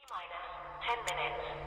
Minus 10 minutes.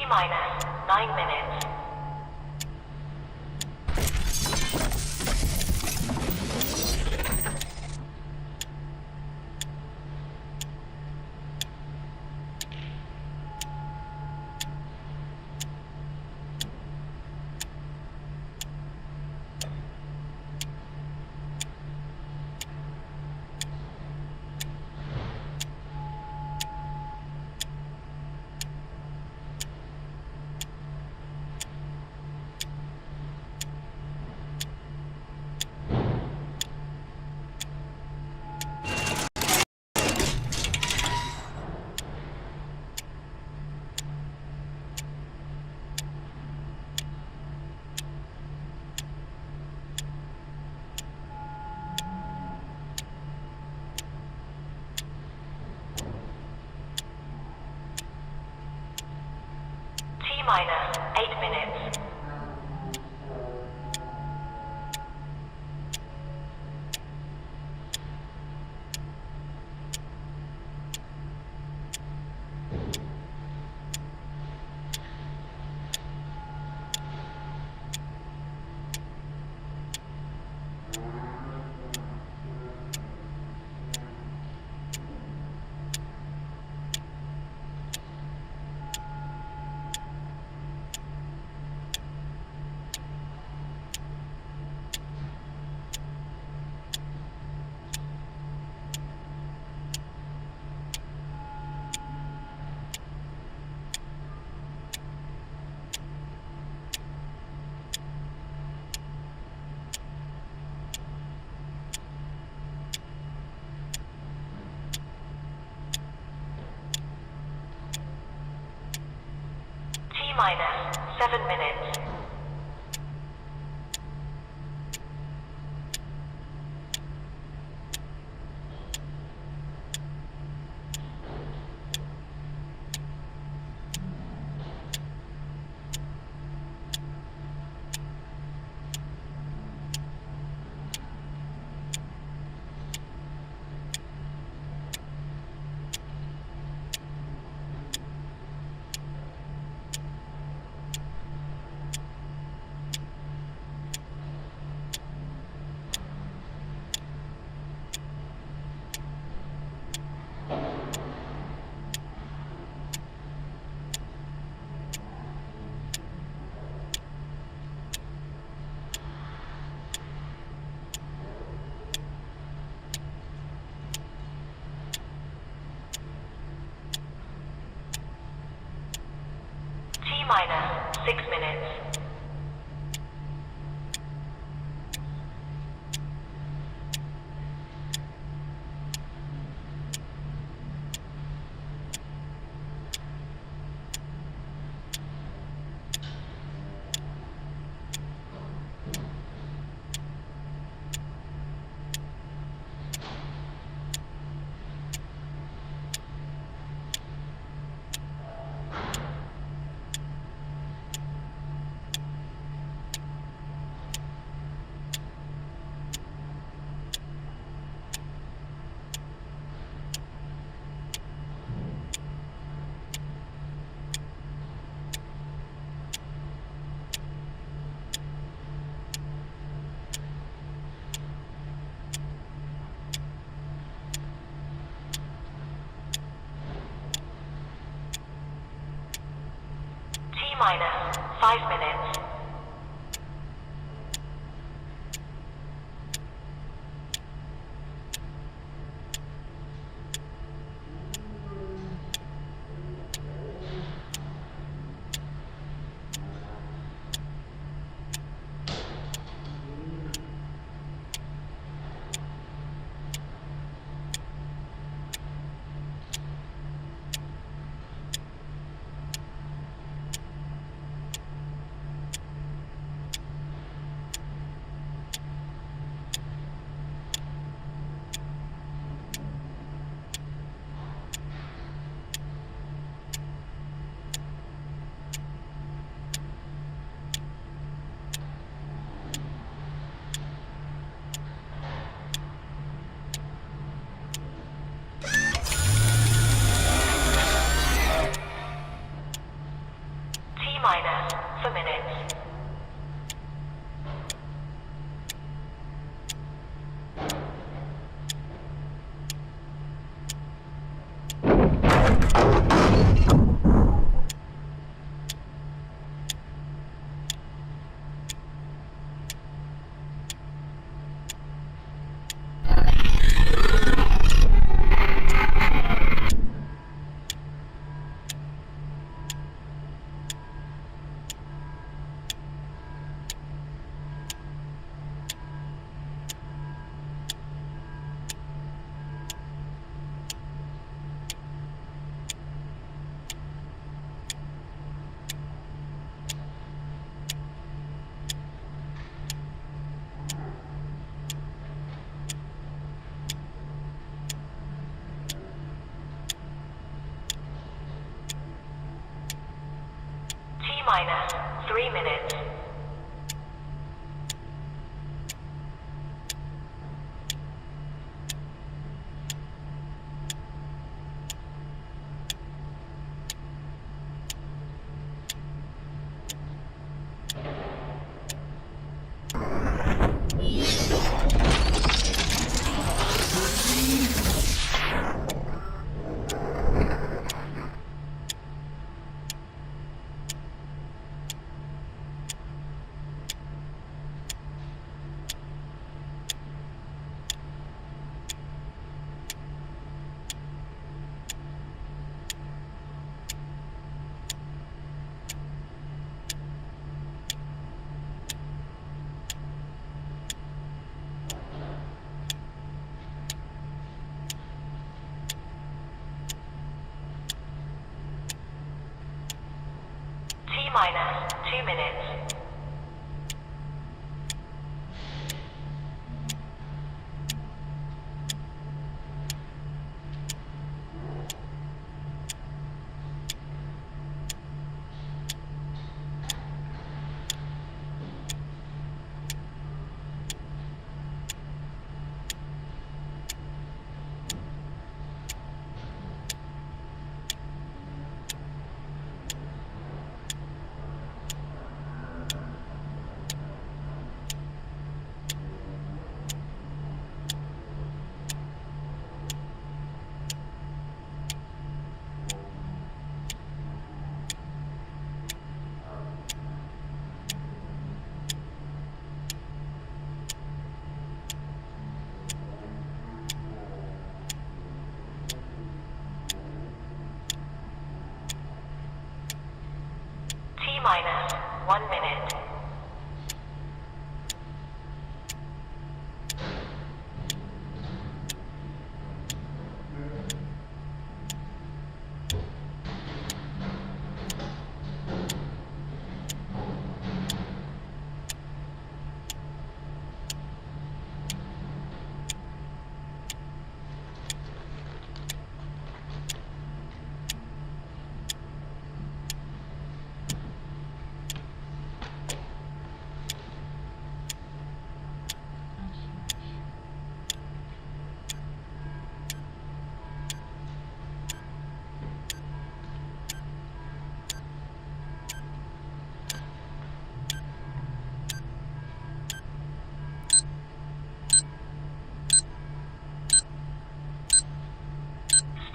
Minus 9 minutes. Minus 8 minutes. Minus 7 minutes.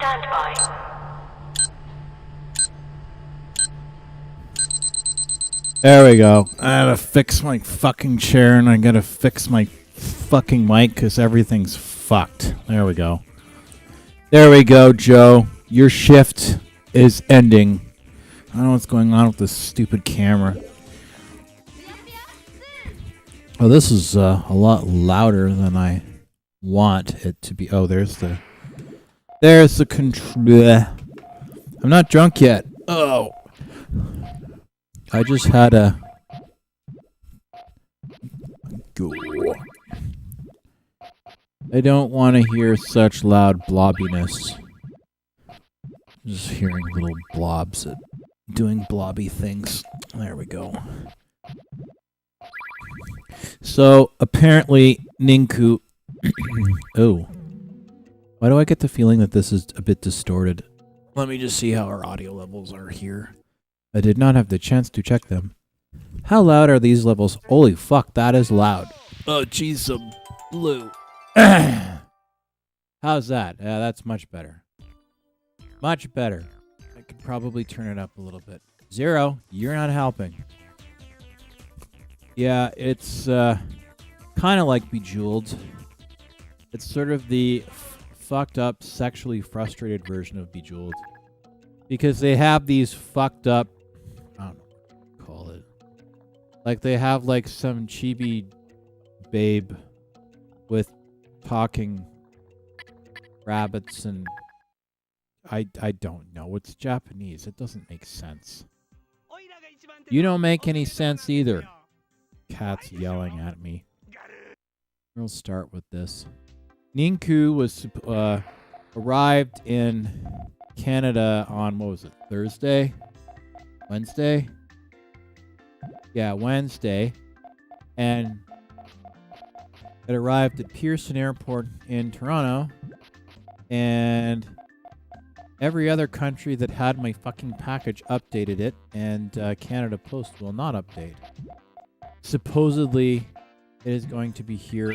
Stand by. There we go. I gotta fix my fucking chair and I gotta fix my fucking mic because everything's fucked. There we go. There we go, Joe. Your shift is ending. I don't know what's going on with this stupid camera. Oh, this is a lot louder than I want it to be. Oh, there's the control. I'm not drunk yet. Oh. I just had a go. I don't want to hear such loud blobbiness. Just hearing little blobs doing blobby things. There we go. So apparently Ninku. Oh. Why do I get the feeling that this is a bit distorted? Let me just see how our audio levels are here. I did not have the chance to check them. How loud are these levels? Holy fuck, that is loud. Oh, jeez, some blue. How's that? Yeah, that's much better. Much better. I could probably turn it up a little bit. Zero, you're not helping. Yeah, it's kind of like Bejeweled. It's sort of the fucked up, sexually frustrated version of Bejeweled. Because they have these fucked up, I don't know what to call it. Like they have like some chibi babe with talking rabbits and I don't know. It's Japanese. It doesn't make sense. You don't make any sense either. Cat's yelling at me. We'll start with this. Ninku was arrived in Canada on, what was it, Thursday? Wednesday? Yeah, Wednesday. And it arrived at Pearson Airport in Toronto. And every other country that had my fucking package updated it, and Canada Post will not update. Supposedly, it is going to be here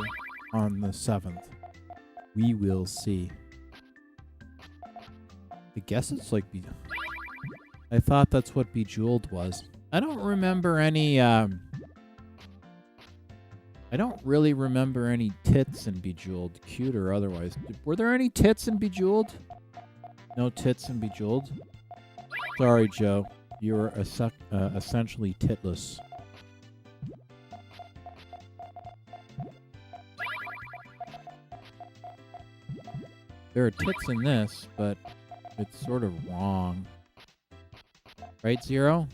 on the 7th. We will see. I guess it's like I thought that's what Bejeweled was. I don't remember any I don't really remember any tits in Bejeweled, cute or otherwise. Were there any tits in Bejeweled? No tits in Bejeweled? Sorry, Joe. You were essentially titless. There are tits in this, but it's sort of wrong. Right, Zero?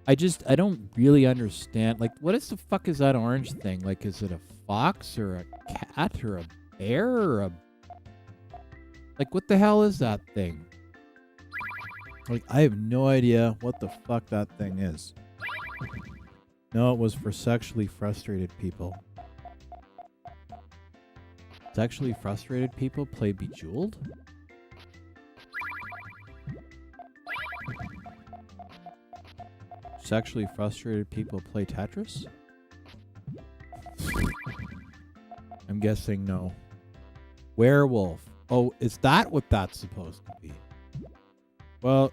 I don't really understand. Like, what is the fuck is that orange thing? Like, is it a fox or a cat or a bear or a... Like, what the hell is that thing? Like, I have no idea what the fuck that thing is. No, it was for sexually frustrated people. Sexually frustrated people play Bejeweled? Sexually frustrated people play Tetris? I'm guessing no. Werewolf. Oh, is that what that's supposed to be? Well,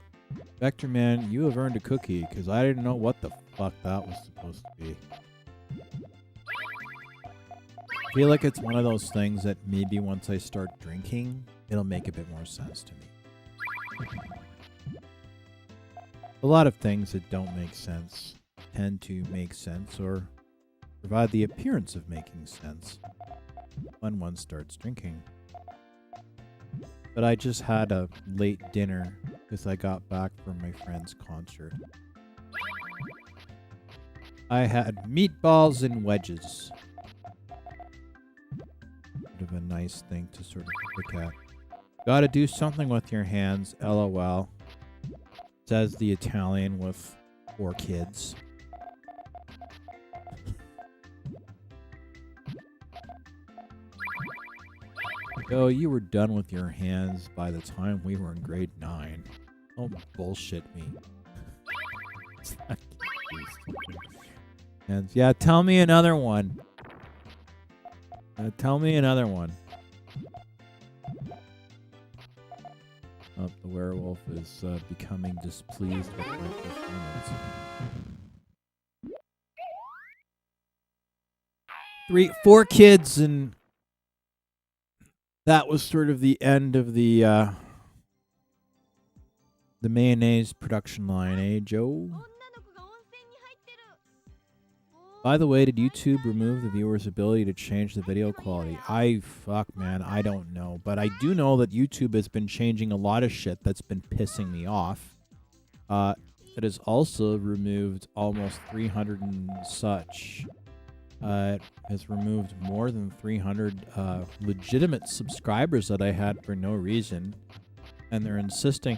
Vector Man, you have earned a cookie, because I didn't know what the fuck that was supposed to be. I feel like it's one of those things that maybe once I start drinking, it'll make a bit more sense to me. A lot of things that don't make sense tend to make sense or provide the appearance of making sense when one starts drinking. But I just had a late dinner because I got back from my friend's concert. I had meatballs and wedges. Bit of a nice thing to sort of look at. Gotta do something with your hands, LOL. Says the Italian with 4 kids. Oh, you were done with your hands by the time we were in grade 9. Don't bullshit me. And yeah, tell me another one. Tell me another one. Oh, the werewolf is becoming displeased with my performance. 4 kids, and that was sort of the end of the mayonnaise production line, eh, Joe? By the way, did YouTube remove the viewer's ability to change the video quality? Man, I don't know. But I do know that YouTube has been changing a lot of shit that's been pissing me off. It has also removed almost 300 and such. It has removed more than 300 legitimate subscribers that I had for no reason. And they're insisting,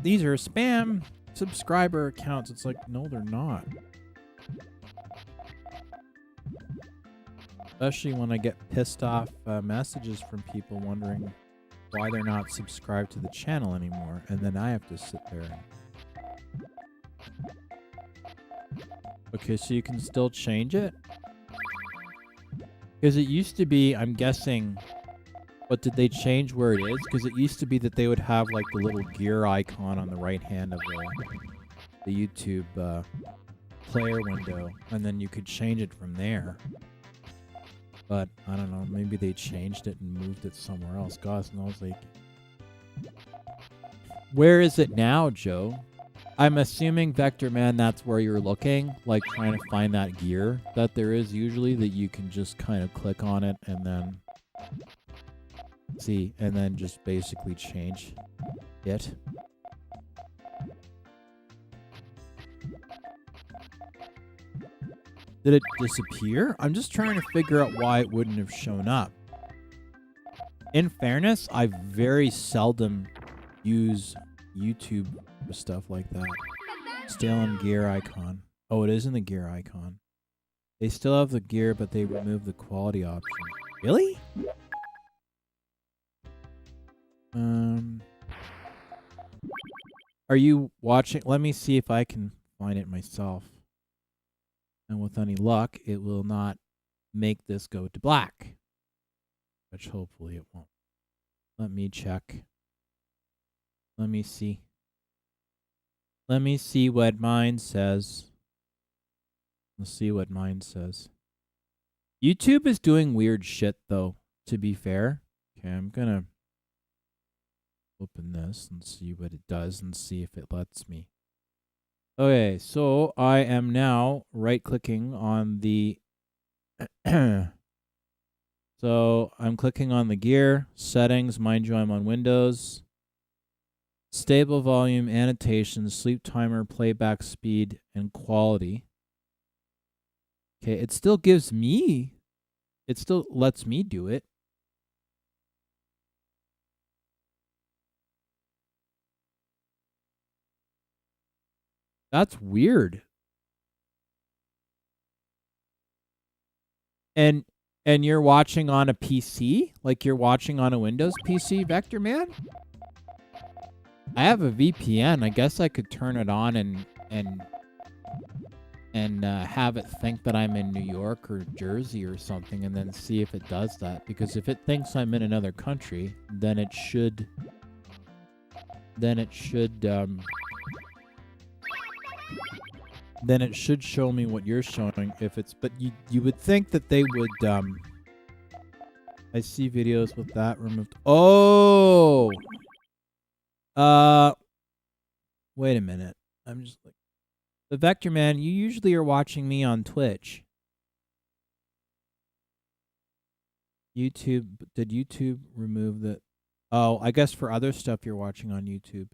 these are spam subscriber accounts. It's like, no, they're not. Especially when I get pissed off messages from people wondering why they're not subscribed to the channel anymore. And then I have to sit there and... Okay, so you can still change it? Because it used to be, I'm guessing... But did they change where it is? Because it used to be that they would have like the little gear icon on the right hand of the YouTube player window. And then you could change it from there. But, I don't know, maybe they changed it and moved it somewhere else. God knows, like... Where is it now, Joe? I'm assuming, Vector Man, that's where you're looking. Like, trying to find that gear that there is usually that you can just kind of click on it and then... See, and then just basically change it. Did it disappear? I'm just trying to figure out why it wouldn't have shown up. In fairness, I very seldom use YouTube for stuff like that. Still in gear icon. Oh, it is in the gear icon. They still have the gear, but they removed the quality option. Really? Are you watching? Let me see if I can find it myself. And with any luck, it will not make this go to black. Which hopefully it won't. Let me check. Let me see. Let me see what mine says. Let's see what mine says. YouTube is doing weird shit, though, to be fair. Okay, I'm gonna open this and see what it does and see if it lets me. Okay, so I am now right-clicking on the... So I'm clicking on the gear, settings, mind you I'm on Windows, stable volume, annotations, sleep timer, playback speed, and quality. Okay, it still gives me, it still lets me do it. That's weird. And you're watching on a PC? Like you're watching on a Windows PC, Vector Man? I have a VPN. I guess I could turn it on and have it think that I'm in New York or Jersey or something and then see if it does that. Because if it thinks I'm in another country, then it should show me what you're showing if it's, but you would think that they would, I see videos with that removed. Oh! Wait a minute. I'm just like, the Vector Man, you usually are watching me on Twitch. YouTube, did YouTube remove the, oh, I guess for other stuff you're watching on YouTube.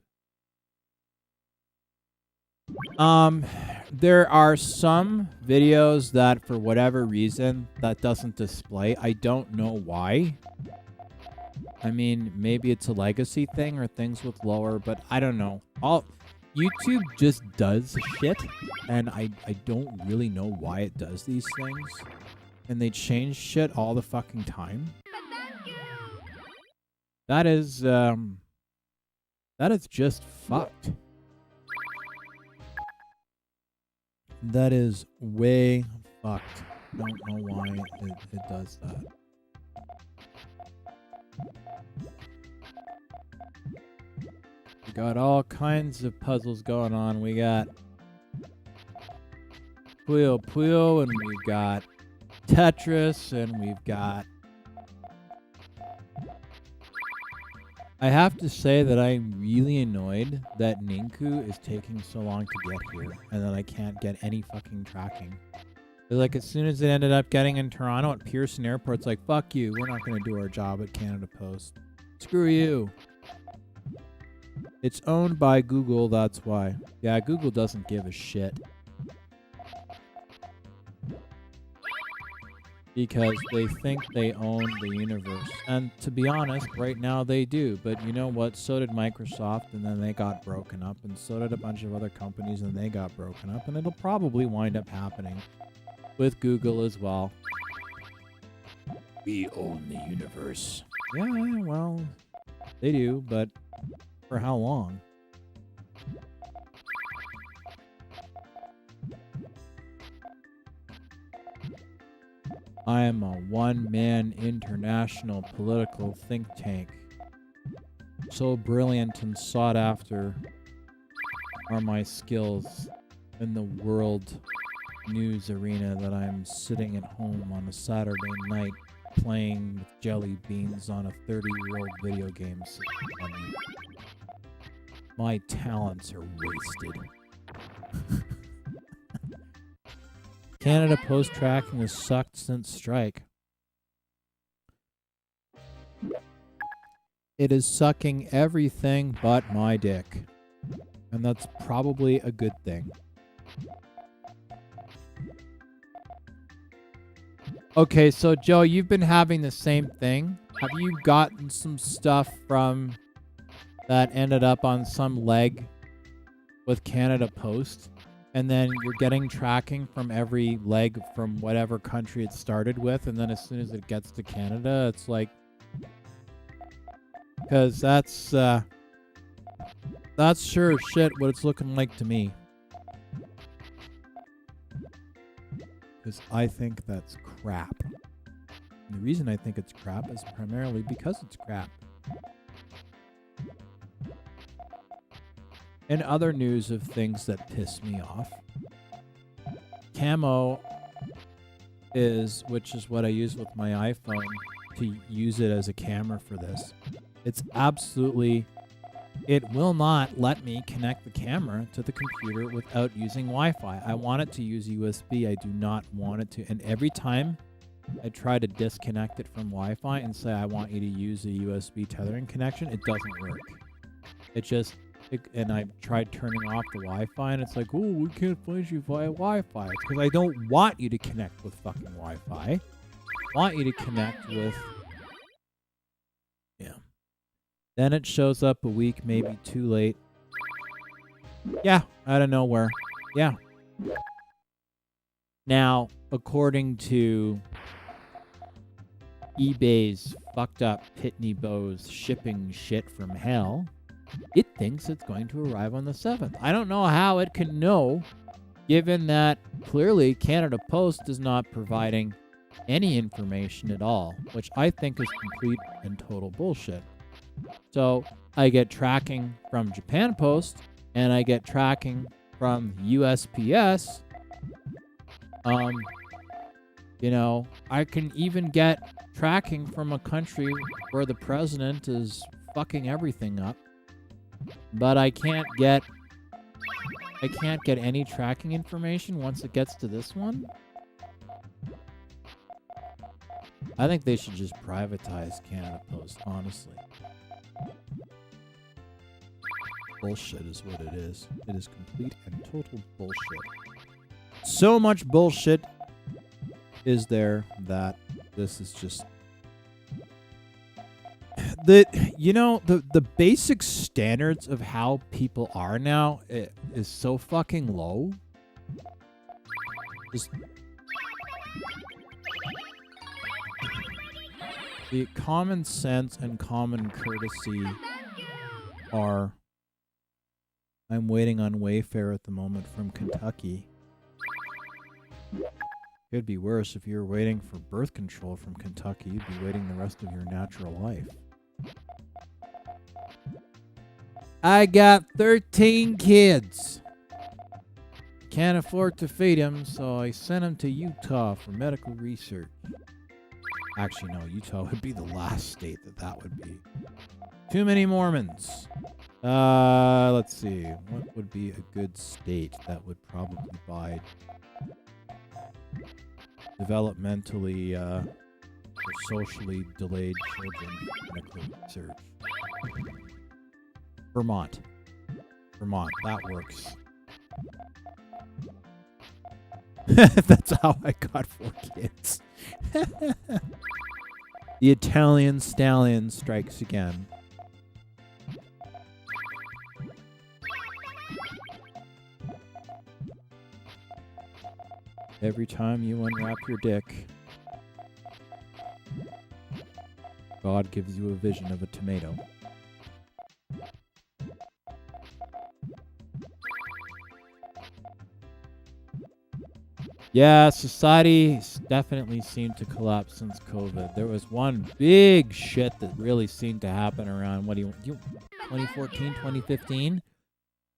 There are some videos that for whatever reason that doesn't display. I don't know why. I mean, maybe it's a legacy thing or things with lower, but I don't know. YouTube just does shit, and I don't really know why it does these things. And they change shit all the fucking time. That is just fucked. That is way fucked. Don't know why it does that. got all kinds of puzzles going on. We got Puyo Puyo, and we've got Tetris, and we've got... I have to say that I'm really annoyed that Ninku is taking so long to get here, and that I can't get any fucking tracking. Like, as soon as it ended up getting in Toronto at Pearson Airport, it's like, fuck you, we're not going to do our job at Canada Post. Screw you. It's owned by Google, that's why. Yeah, Google doesn't give a shit. Because they think they own the universe. And to be honest, right now they do. But you know what? So did Microsoft, and then they got broken up. And so did a bunch of other companies, and they got broken up. And it'll probably wind up happening with Google as well. We own the universe. Yeah, well, they do, but for how long? I am a one-man international political think tank. So brilliant and sought after are my skills in the world news arena that I'm sitting at home on a Saturday night playing with jelly beans on a 30-year-old video game system. My talents are wasted. Canada Post tracking has sucked since strike. It is sucking everything but my dick. And that's probably a good thing. Okay, so Joe, you've been having the same thing. Have you gotten some stuff from that ended up on some leg with Canada Post? And then you're getting tracking from every leg from whatever country it started with. And then as soon as it gets to Canada, it's like... Because that's sure as shit what it's looking like to me. Because I think that's crap. And the reason I think it's crap is primarily because it's crap. In other news of things that piss me off, Camo which is what I use with my iPhone to use it as a camera for this. It will not let me connect the camera to the computer without using Wi-Fi. I want it to use USB. I do not want it to. And every time I try to disconnect it from Wi-Fi and say I want you to use a USB tethering connection, it doesn't work. And I've tried turning off the Wi-Fi, and it's like, oh, we can't find you via Wi-Fi. It's because I don't want you to connect with fucking Wi-Fi. I want you to connect with... Yeah. Then it shows up a week, maybe too late. Yeah, out of nowhere. Yeah. Now, according to eBay's fucked up Pitney Bowes shipping shit from hell, it thinks it's going to arrive on the 7th. I don't know how it can know, given that clearly Canada Post is not providing any information at all, which I think is complete and total bullshit. So I get tracking from Japan Post, and I get tracking from USPS. You know, I can even get tracking from a country where the president is fucking everything up. But I can't get any tracking information once it gets to this one. I think they should just privatize Canada Post, honestly. Bullshit is what it is. It is complete and total bullshit. So much bullshit is there that this is just... The basic standards of how people are now is so fucking low. Just the common sense and common courtesy are... I'm waiting on Wayfair at the moment from Kentucky. Could be worse if you were waiting for birth control from Kentucky. You'd be waiting the rest of your natural life. I got 13 kids. Can't afford to feed them, so I sent them to Utah for medical research. Actually, no, Utah would be the last state that would be. Too many Mormons. Let's see. What would be a good state that would probably buy developmentally or socially delayed children medical research? Vermont. Vermont, that works. That's how I got 4 kids. The Italian stallion strikes again. Every time you unwrap your dick, God gives you a vision of a tomato. Yeah, society definitely seemed to collapse since COVID. There was one big shit that really seemed to happen around, 2014, 2015?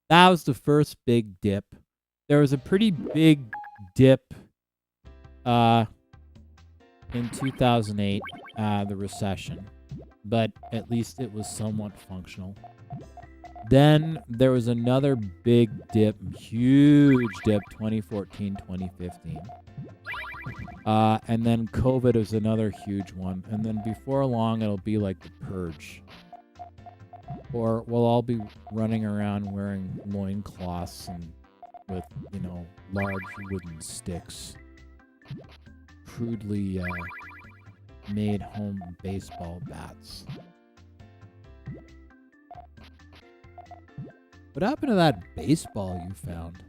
That was the first big dip. There was a pretty big dip in 2008, the recession. But at least it was somewhat functional. Then there was another big dip, huge dip, 2014, 2015. And then COVID was another huge one. And then before long, it'll be like the purge. Or we'll all be running around wearing loincloths and with, large wooden sticks. Crudely made home baseball bats. What happened to that baseball you found?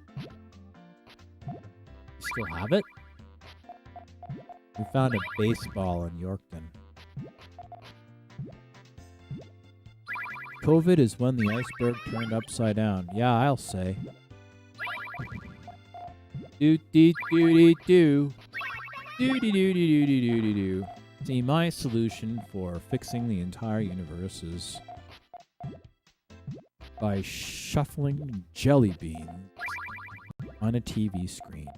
You still have it? We found a baseball in Yorkton. COVID is when the iceberg turned upside down. Yeah, I'll say. Do-dee-doo-dee-doo. Do-dee-doo-dee-doo-doo-doo-doo. See, my solution for fixing the entire universe is by shuffling jelly beans on a TV screen.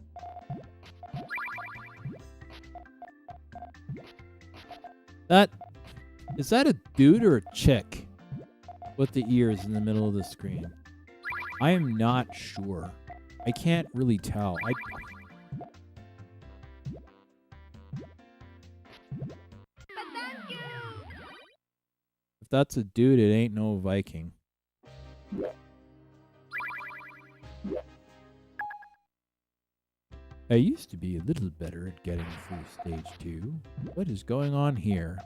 Is that a dude or a chick with the ears in the middle of the screen? I am not sure. I can't really tell. If that's a dude, it ain't no Viking. I used to be a little better at getting through stage 2. What is going on here?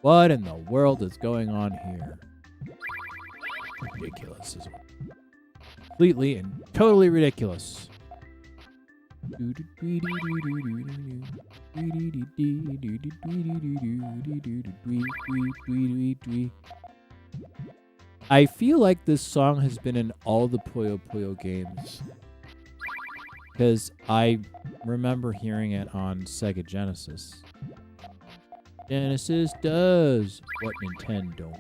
What in the world is going on here? Ridiculous is completely and totally ridiculous. I feel like this song has been in all the Puyo Puyo games. Because I remember hearing it on Sega Genesis. Genesis does what Nintendo don't.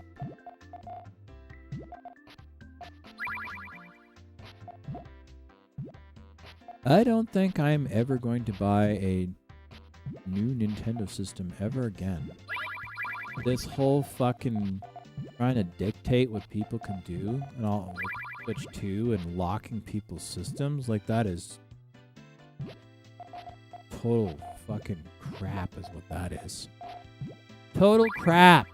I don't think I'm ever going to buy a new Nintendo system ever again. This whole fucking trying to dictate what people can do and all Switch 2 and locking people's systems, like that is total fucking crap is what that is. Total crap.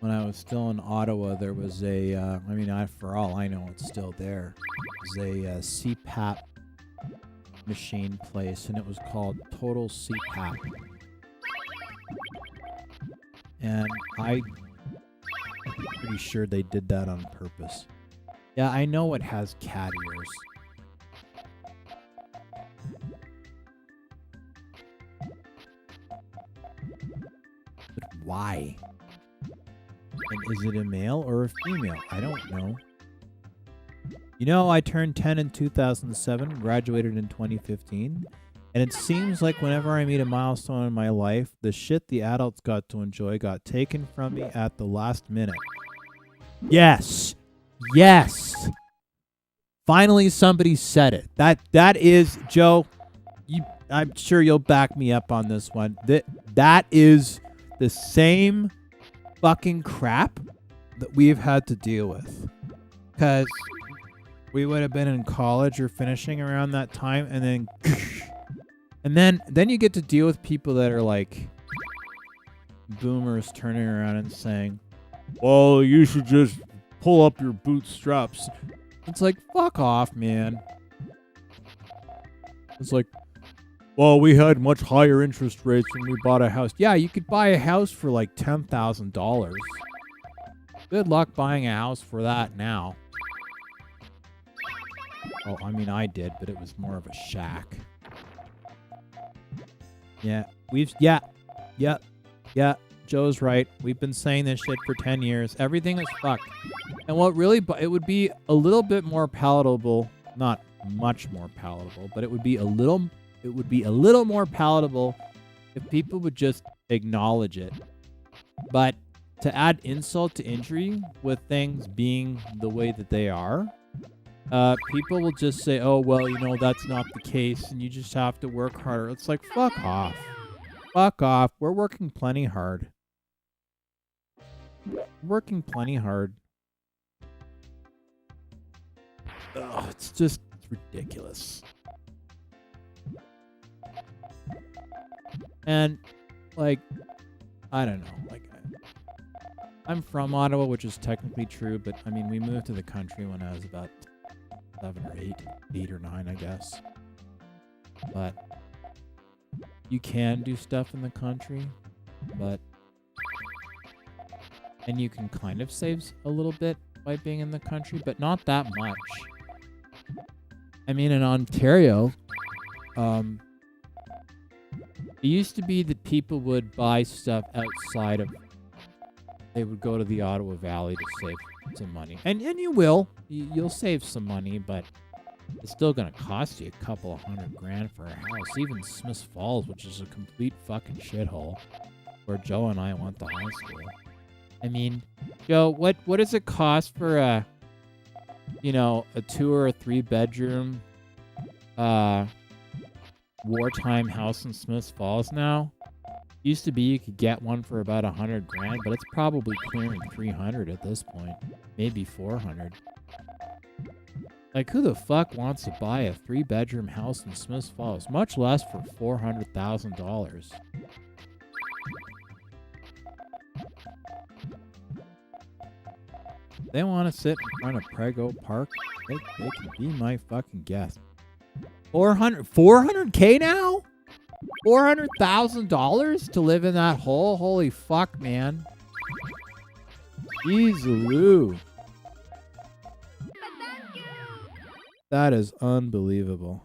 When I was still in Ottawa, there was a, for all I know, it's still there. It was a CPAP machine place, and it was called Total CPAP. And I'm pretty sure they did that on purpose. Yeah, I know it has cat ears. But why? And is it a male or a female? I don't know. You know, I turned 10 in 2007, graduated in 2015, And it seems like whenever I meet a milestone in my life, the shit the adults got to enjoy got taken from me at the last minute. Yes. Yes. Finally, somebody said it. That is, Joe, I'm sure you'll back me up on this one. That is the same fucking crap that we've had to deal with. Because we would have been in college or finishing around that time, and then you get to deal with people that are like boomers turning around and saying, well, you should just pull up your bootstraps. It's like, fuck off, man. It's like, well, we had much higher interest rates when we bought a house. Yeah, you could buy a house for like $10,000. Good luck buying a house for that now. Oh, I mean, I did, but it was more of a shack. Yeah, yeah, Joe's right. We've been saying this shit for 10 years. Everything is fucked. And what really, it would be a little bit more palatable, not much more palatable, but it would be a little more palatable if people would just acknowledge it. But to add insult to injury with things being the way that they are, people will just say, oh, well, you know, that's not the case and you just have to work harder. It's like, fuck off. Fuck off. We're working plenty hard. Working plenty hard. Ugh, it's ridiculous. And, like, I don't know. Like, I'm from Ottawa, which is technically true, but, I mean, we moved to the country when I was about 7 or 8 or 9, I guess. But you can do stuff in the country, and you can kind of save a little bit by being in the country, but not that much. I mean, in Ontario, it used to be that people would buy stuff outside of... They would go to the Ottawa Valley to save some money. And you will. You'll save some money, but it's still going to cost you a couple of $100,000 for a house. Even Smiths Falls, which is a complete fucking shithole, where Joe and I went to high school. I mean, Joe, what does it cost for a 2 or 3 bedroom wartime house in Smiths Falls now? Used to be you could get one for about $100,000, but it's probably clearing $300 at this point, maybe $400. Like, who the fuck wants to buy a 3-bedroom house in Smiths Falls, much less for $400,000? They want to sit in front of Prego Park? They can be my fucking guest. $400K now? $400,000 to live in that hole? Holy fuck, man. Jeez-a-loo. That is unbelievable.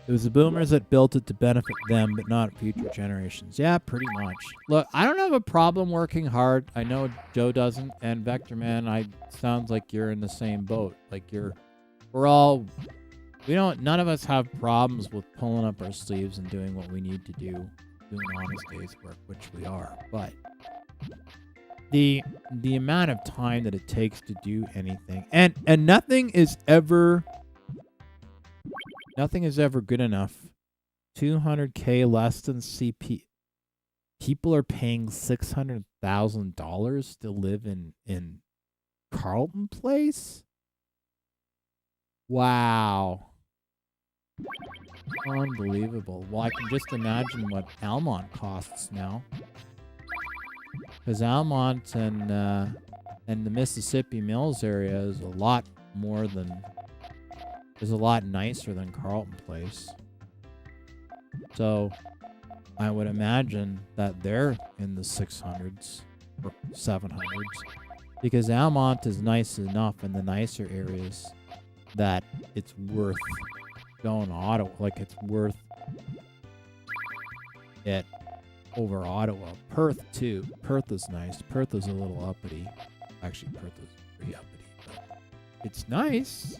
It was the boomers that built it to benefit them, but not future generations. Yeah, pretty much. Look, I don't have a problem working hard. I know Joe doesn't, and Vector Man, sounds like you're in the same boat. Like none of us have problems with pulling up our sleeves and doing what we need to do, doing honest day's work, which we are. But the amount of time that it takes to do anything, and nothing is ever good enough. $200K less than CP. People are paying $600,000 to live in Carlton Place? Wow. Unbelievable. Well, I can just imagine what Almont costs now. Because Almont and the Mississippi Mills area is a lot nicer than Carlton Place. So I would imagine that they're in the 600s or 700s. Because Almont is nice enough in the nicer areas that it's worth going to Ottawa. Like, it's worth it over Ottawa. Perth, too. Perth is nice. Perth is a little uppity. Actually, Perth is pretty uppity, but it's nice.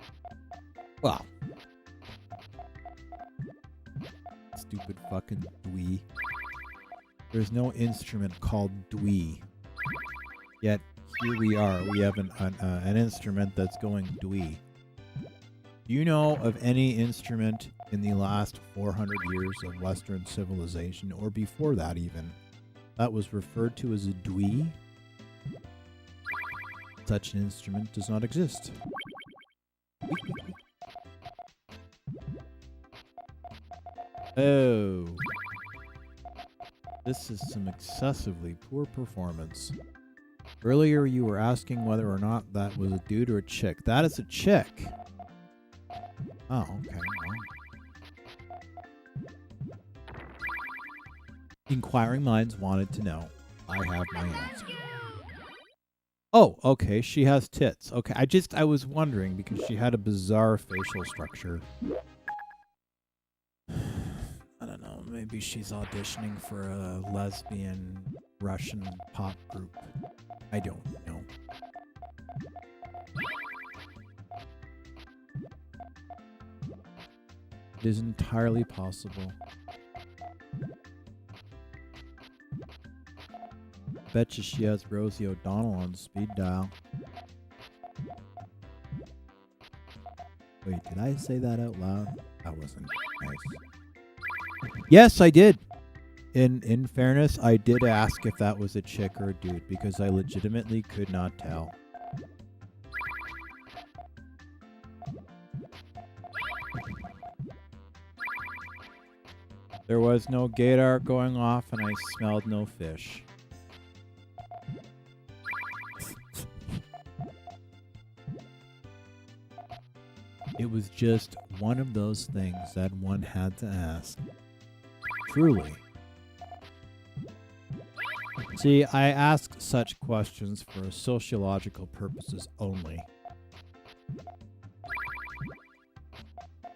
Well. Stupid fucking dwee. There's no instrument called dwee. Yet, here we are. We have an instrument that's going dwee. Do you know of any instrument in the last 400 years of Western civilization, or before that even, that was referred to as a dwee? Such an instrument does not exist. Oh. This is some excessively poor performance. Earlier you were asking whether or not that was a dude or a chick. That is a chick. Oh, okay. Well. Inquiring minds wanted to know. I have my answer. Oh, okay. She has tits. Okay, I was wondering because she had a bizarre facial structure. I don't know. Maybe she's auditioning for a lesbian Russian pop group. I don't know. It is entirely possible. Betcha she has Rosie O'Donnell on speed dial. Wait, did I say that out loud? That wasn't nice. Yes, I did. In fairness, I did ask if that was a chick or a dude because I legitimately could not tell. There was no gaydar going off and I smelled no fish. It was just one of those things that one had to ask. Truly. See, I ask such questions for sociological purposes only.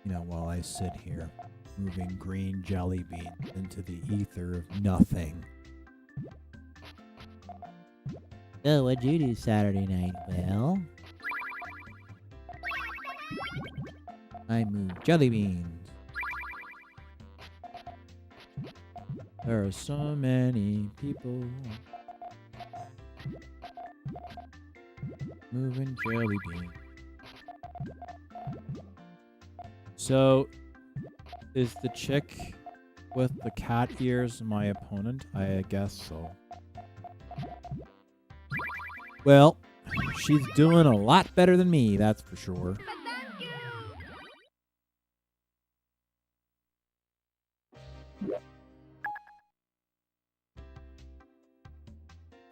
You know, while I sit here, moving green jelly beans into the ether of nothing. Oh, what'd you do Saturday night, Well? I moved jelly beans. There are so many people moving jelly beans. So, is the chick with the cat ears my opponent? I guess so. Well, she's doing a lot better than me, that's for sure.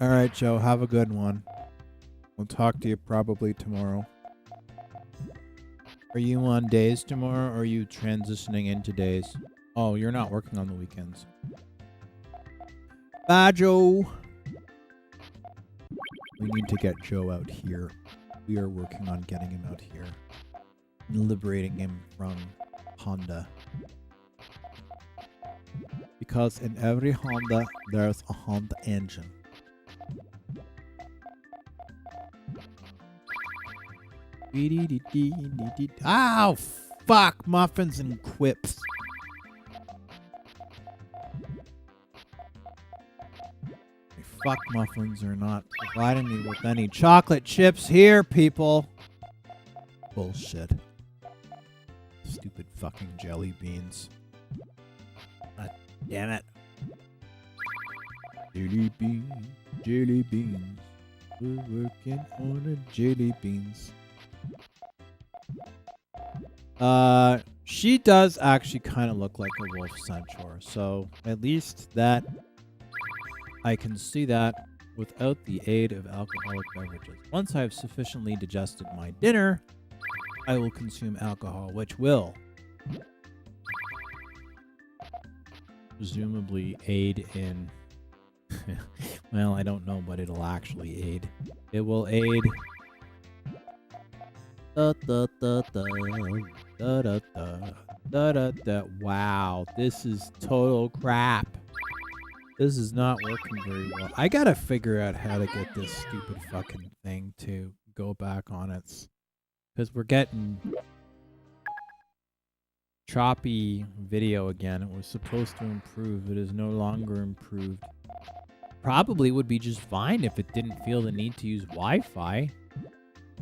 Alright, Joe, have a good one. We'll talk to you probably tomorrow. Are you on days tomorrow, or are you transitioning into days? Oh, you're not working on the weekends. Bye, Joe! We need to get Joe out here. We are working on getting him out here. And liberating him from Honda. Because in every Honda, there's a Honda engine. Ow! Fuck! Muffins and quips. Fuck muffins are not providing me with any chocolate chips here, people. Bullshit. Stupid fucking jelly beans. God damn it. Jelly beans, jelly beans. We're working on the jelly beans. She does actually kind of look like a wolf centaur, so at least that I can see that without the aid of alcoholic beverages. Once I have sufficiently digested my dinner, I will consume alcohol, which will presumably aid in well, I don't know, but it'll actually aid. It will aid Wow, this is total crap. This is not working very well. I gotta figure out how to get this stupid fucking thing to go back on its... Because we're getting choppy video again. It was supposed to improve. It is no longer improved. Probably would be just fine if it didn't feel the need to use Wi-Fi.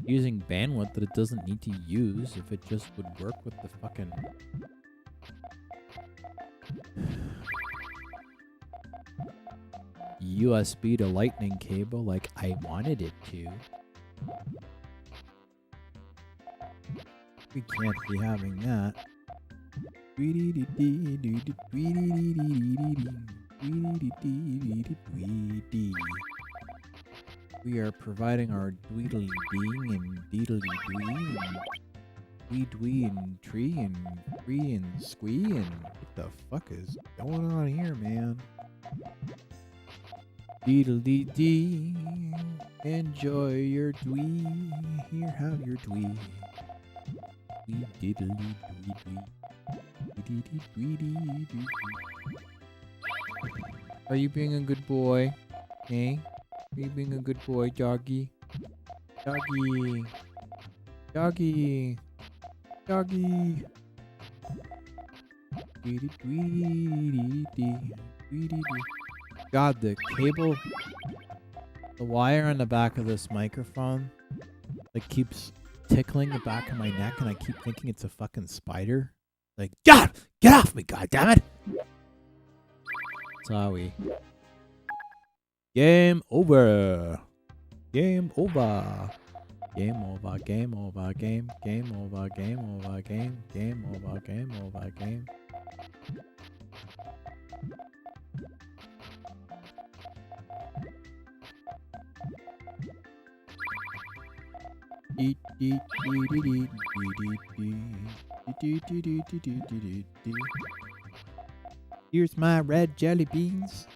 Using bandwidth that it doesn't need to use, if it just would work with the fucking... USB to lightning cable like I wanted it to. We can't be having that. We are providing our dweedly ding and deedly dwee and dwee and tree and free and squee and what the fuck is going on here, man? Deedly dee, enjoy your dwee. Here, have your dwee. Dwee diddly dwee dwee. Dwee dee dwee. Are you being a good boy? Eh? Are you being a good boy, doggy? Doggy. Doggy. Doggy. Dwee dee dwee dee dee dee. God, the cable, the wire on the back of this microphone, like keeps tickling the back of my neck, and I keep thinking it's a fucking spider. Like, God, get off me, goddammit! Sorry. Game over. Game over. Game over. Game over. Game. Game over. Game over. Game. Game over. Game over. Game. Here's my red jelly beans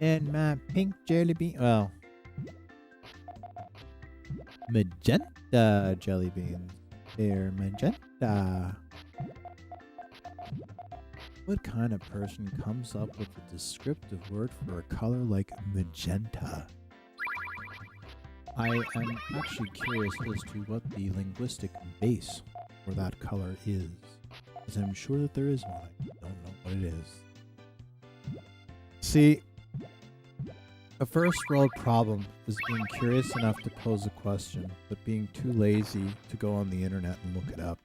and my pink jelly bean. Well, magenta jelly beans. They're magenta. What kind of person comes up with a descriptive word for a color like magenta? I am actually curious as to what the linguistic base for that color is, because I'm sure that there is one. I don't know what it is. See, a first world problem is being curious enough to pose a question, but being too lazy to go on the internet and look it up.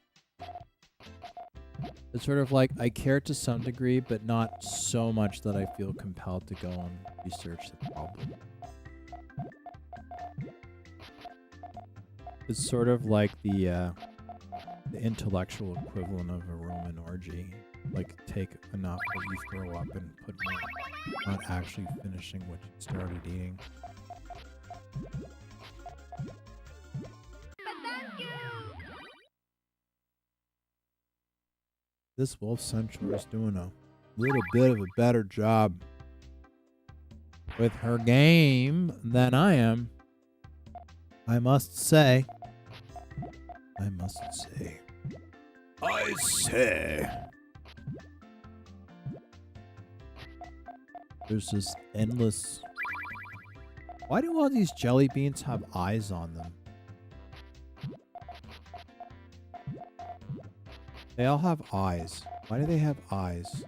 It's sort of like I care to some degree, but not so much that I feel compelled to go and research the problem. It's sort of like the intellectual equivalent of a Roman orgy. Like, take enough that you throw up and put more, not actually finishing what you started eating. This Wolf Central is doing a little bit of a better job with her game than I am. I must say. I say. There's this endless... Why do all these jelly beans have eyes on them? They all have eyes. Why do they have eyes?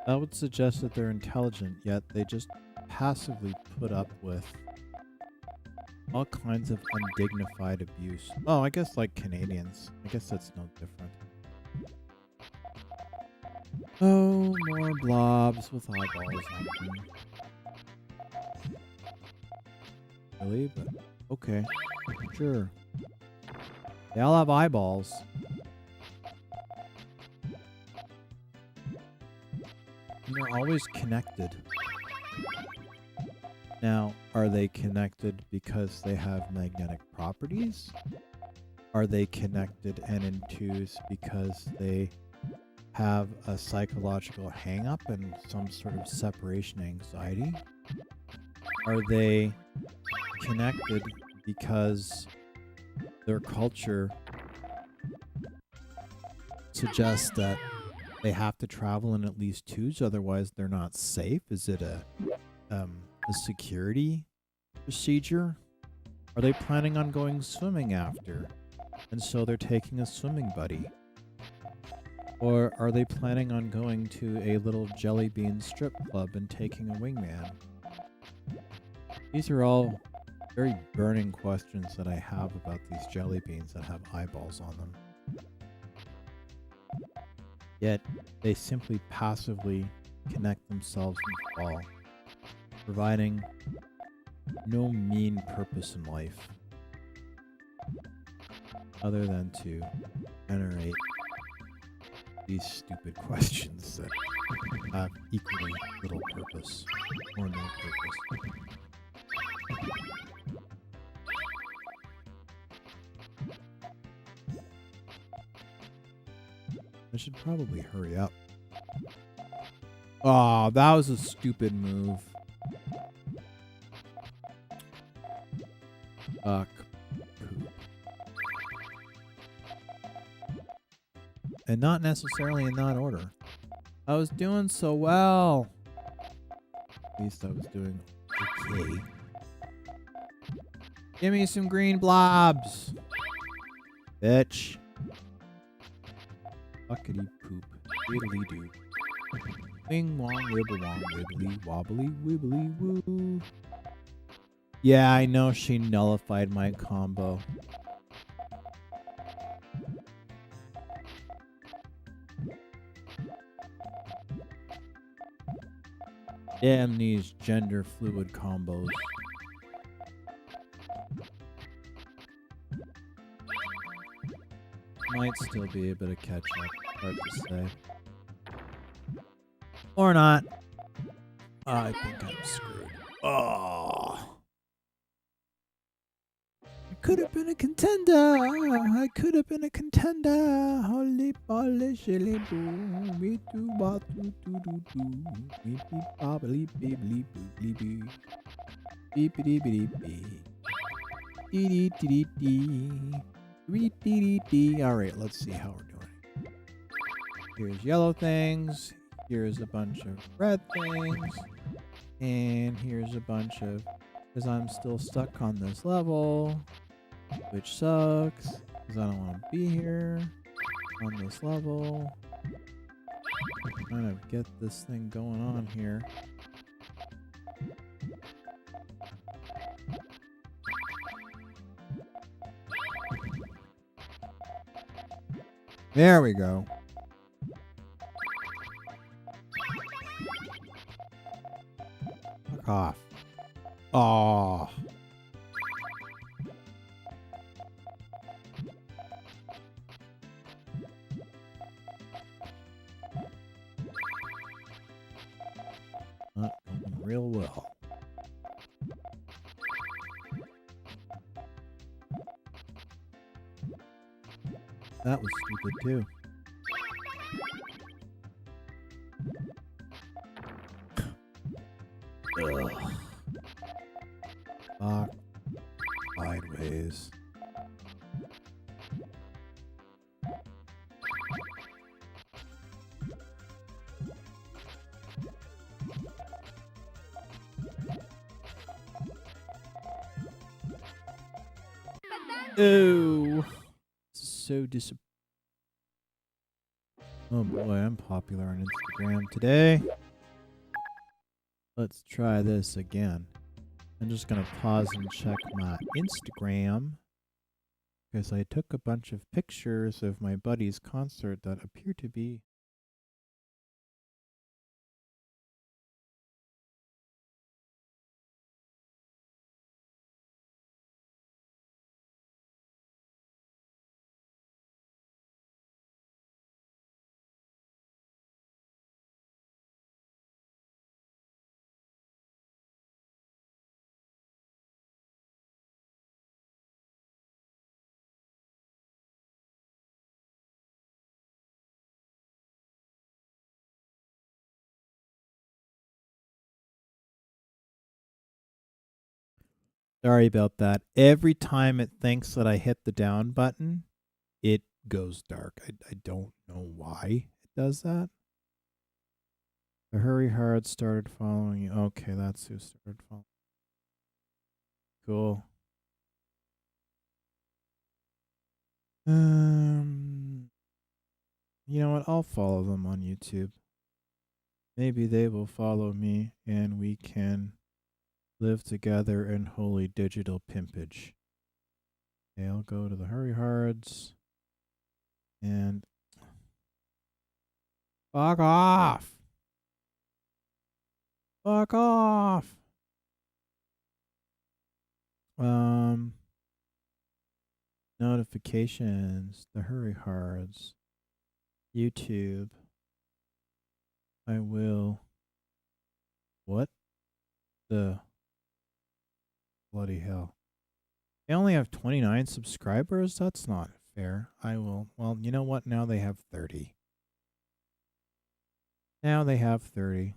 That would suggest that they're intelligent, yet they just passively put up with all kinds of undignified abuse. Oh, I guess like Canadians. I guess that's no different. Oh, more blobs with eyeballs on them. Really? But okay. Sure. They all have eyeballs. And they're always connected. Now, are they connected because they have magnetic properties? Are they connected and in twos because they have a psychological hang-up and some sort of separation anxiety? Are they connected because their culture suggests that they have to travel in at least twos, otherwise they're not safe? Is it a security procedure? Are they planning on going swimming after? and so they're taking a swimming buddy. Or are they planning on going to a little jelly bean strip club and taking a wingman? These are all very burning questions that I have about these jelly beans that have eyeballs on them. Yet, they simply passively connect themselves and fall, providing no mean purpose in life other than to generate these stupid questions that have equally little purpose or no purpose. I should probably hurry up. Oh, that was a stupid move. Fuck. Poop. And not necessarily in that order. I was doing so well. At least I was doing okay. Give me some green blobs. Bitch. Fuckity poop. Widdly doo. Wing wong wibble wong wibbly wobbly wibbly woo. Yeah, I know she nullified my combo. Damn these gender fluid combos. Might still be a bit of catch up, hard to say. Or not. I think I'm screwed. Oh. I could have been a contender. I could have been a contender. Holy poly shilly boo. Me too, ba doo doo doo doo. Me beep bobbly beebly boobly boo. Beepity beep beep. Dee dee dee dee. Alright, let's see how we're doing. Here's yellow things. Here's a bunch of red things. And here's a bunch of... Because I'm still stuck on this level. Which sucks. Because I don't want to be here. On this level. Kind of get this thing going on here. There we go. Fuck off. Oh. Not going real well. That was stupid too. Ugh. Fuck. Sideways. Oh. So disappointing. Oh boy, I'm popular on Instagram today. Let's try this again. I'm just gonna pause and check my Instagram because I took a bunch of pictures of my buddy's concert that appear to be sorry about that. Every time it thinks that I hit the down button, it goes dark. I don't know why it does that. The Hurry Hard started following you. Okay, that's who started following. Cool. You know what? I'll follow them on YouTube. Maybe they will follow me and we can live together in holy digital pimpage. Okay, I'll go to the Hurry Hards and fuck off. Fuck off. Notifications, the Hurry Hards, YouTube. I will. What the bloody hell? They only have 29 subscribers? That's not fair. I will. Well, you know what? Now they have 30. Now they have 30.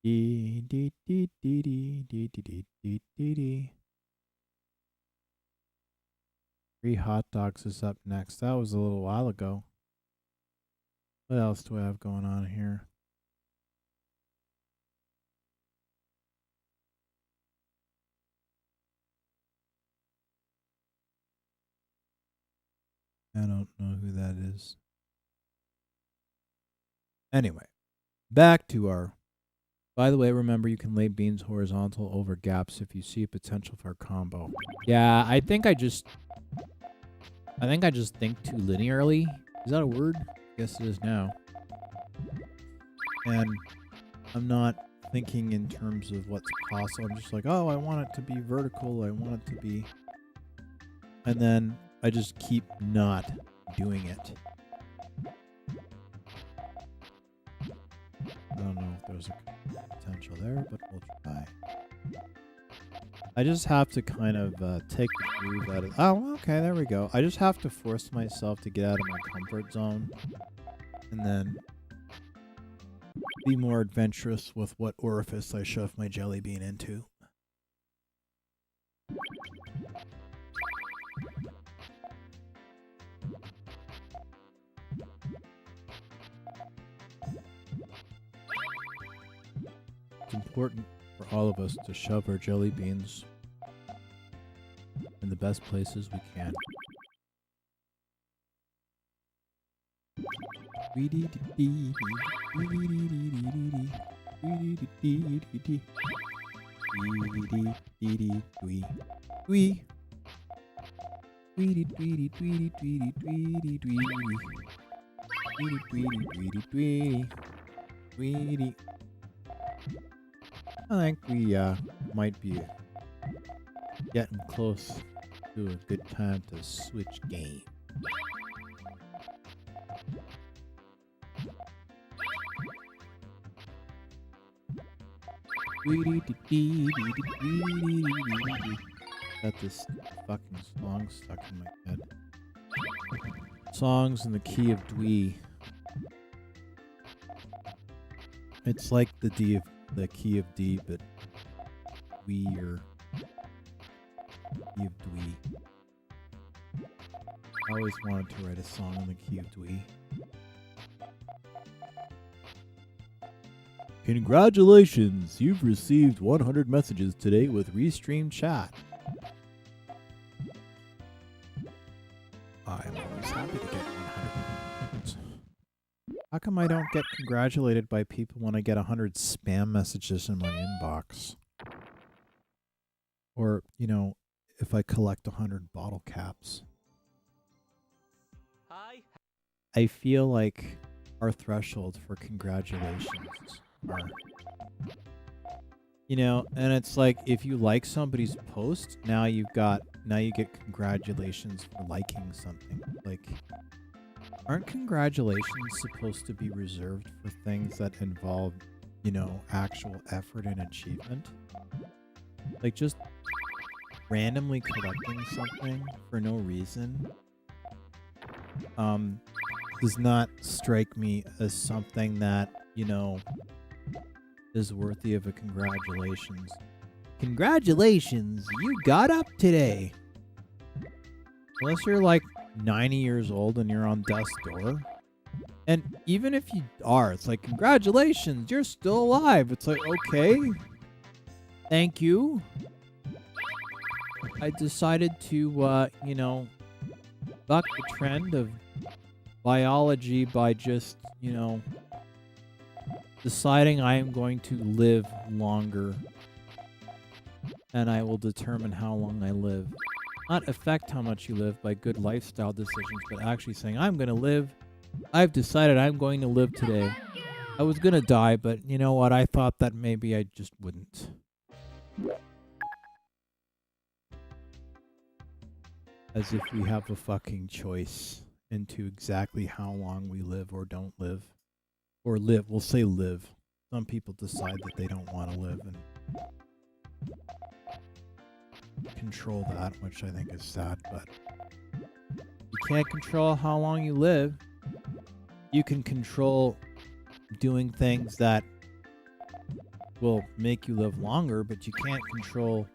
Dee dee dee dee dee dee dee dee dee dee. Free hot dogs is up next. That was a little while ago. What else do I have going on here? I don't know who that is. Anyway, back to our... By the way, remember you can lay beans horizontal over gaps if you see a potential for a combo. Yeah, I think I just think too linearly. Is that a word? Yes, it is now. And I'm not thinking in terms of what's possible. I'm just like, oh, I want it to be vertical. I want it to be... And then I just keep not doing it. I don't know if there's a potential there, but we'll try. I just have to kind of take the groove out of... Oh, okay, there we go. I just have to force myself to get out of my comfort zone. And then be more adventurous with what orifice I shove my jelly bean into. It's important for all of us to shove our jelly beans in the best places we can. I think we might be getting close to a good time to switch game. Got this fucking song stuck in my head. Songs in the key of Dwee. It's like the key of D, but Dwee or key of Dwee. I always wanted to write a song in the key of Dwee. Congratulations! You've received 100 messages today with Restream Chat. I'm always happy to get 100. How come I don't get congratulated by people when I get 100 spam messages in my inbox? Or, you know, if I collect 100 bottle caps. Hi. I feel like our threshold for congratulations are, you know, and it's like if you like somebody's post, now you get congratulations for liking something. Like, aren't congratulations supposed to be reserved for things that involve, you know, actual effort and achievement? Like just randomly collecting something for no reason does not strike me as something that, you know, is worthy of a congratulations. Congratulations, you got up today. Unless you're like 90 years old and you're on death's door. And even if you are, it's like, congratulations, you're still alive. It's like, okay. Thank you. I decided to, buck the trend of biology by just, deciding I am going to live longer. And I will determine how long I live. Not affect how much you live by good lifestyle decisions, but actually saying, I'm going to live. I've decided I'm going to live today. I was going to die, but you know what? I thought that maybe I just wouldn't. As if we have a fucking choice into exactly how long we live or don't live. Or live. We'll say live. Some people decide that they don't want to live and control that, which I think is sad, but you can't control how long you live. You can control doing things that will make you live longer, but you can't control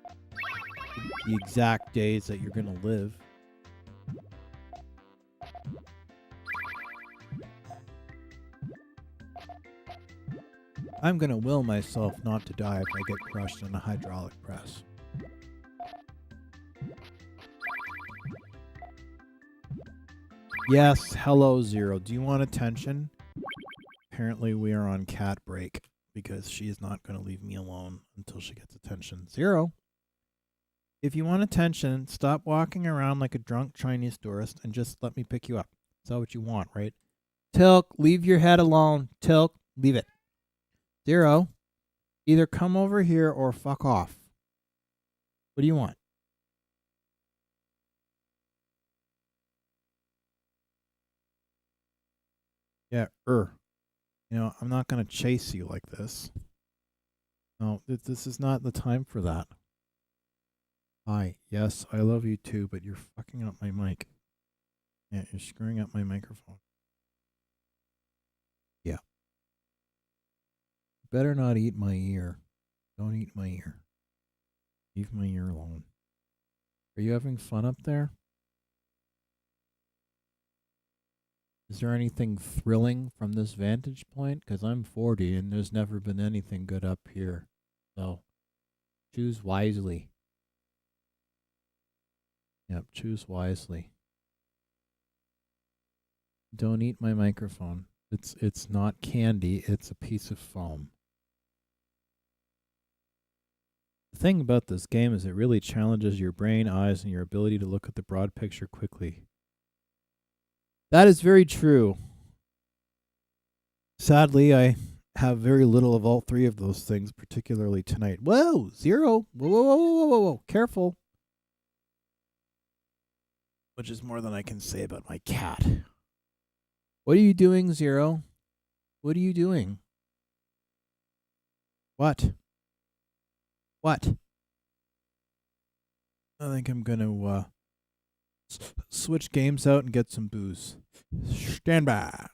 the exact days that you're going to live. I'm going to will myself not to die if I get crushed in a hydraulic press. Yes, hello, Zero. Do you want attention? Apparently we are on cat break because she is not going to leave me alone until she gets attention. Zero. If you want attention, stop walking around like a drunk Chinese tourist and just let me pick you up. Is that what you want, right? Tilk, leave your head alone. Tilk, leave it. Zero, either come over here or fuck off. What do you want? Yeah, I'm not going to chase you like this. No, this is not the time for that. Hi, yes, I love you too, but you're fucking up my mic. Yeah, you're screwing up my microphone. Yeah. Better not eat my ear. Don't eat my ear. Leave my ear alone. Are you having fun up there? Is there anything thrilling from this vantage point? Because I'm 40 and there's never been anything good up here. So, choose wisely. Yep, choose wisely. Don't eat my microphone. It's not candy, it's a piece of foam. The thing about this game is it really challenges your brain, eyes, and your ability to look at the broad picture quickly. That is very true. Sadly, I have very little of all three of those things, particularly tonight. Whoa, Zero. Whoa, whoa, whoa, whoa, whoa, whoa. Careful. Which is more than I can say about my cat. What are you doing, Zero? What are you doing? What? What? I think I'm going to switch games out and get some booze. Stand by.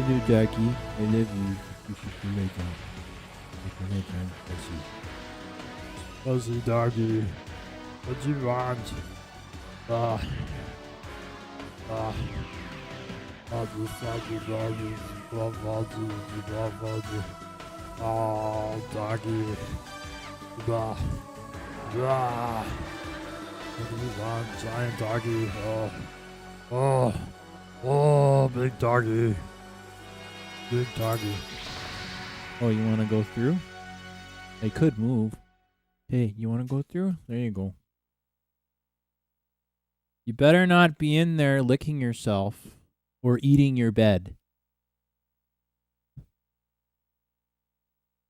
Hello, Ducky. I love you. You should be like that. Fuzzy doggy. What do you want? Fuzzy doggy. Oh, doggy. What do you want? Giant doggy. Oh, big doggy. Big doggy. Oh, you want to go through? They could move. Hey, you want to go through? There you go. You better not be in there licking yourself or eating your bed.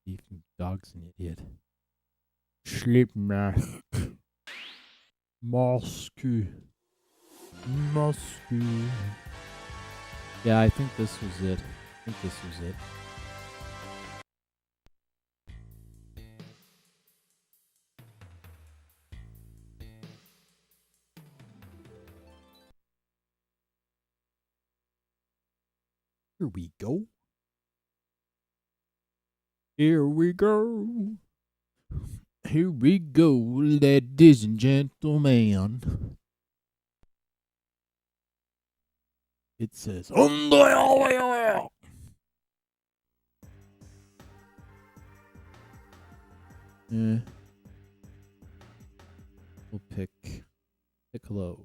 You dog's an idiot. Sleep mask. Mosky. Yeah, I think this was it. Here we go. Here we go. Here we go, ladies and gentlemen. It says, we'll pick Piccolo.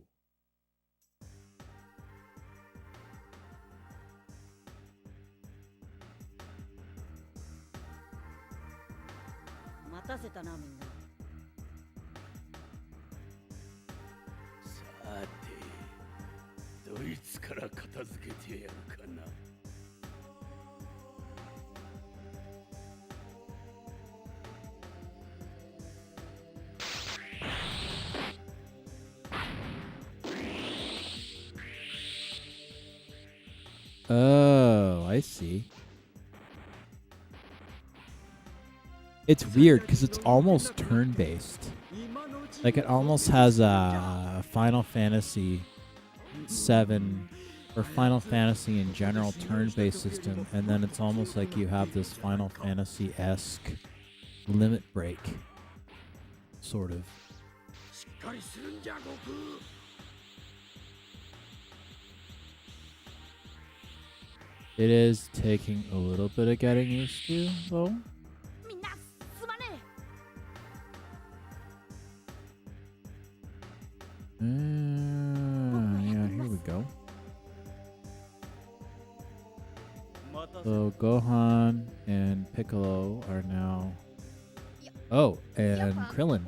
Oh, I see. It's weird because it's almost turn-based. Like it almost has a Final Fantasy 7 or Final Fantasy in general turn-based system, and then it's almost like you have this Final Fantasy-esque limit break, sort of. It is taking a little bit of getting used to, though. Yeah, here we go. So Gohan and Piccolo are now... Oh, and Krillin.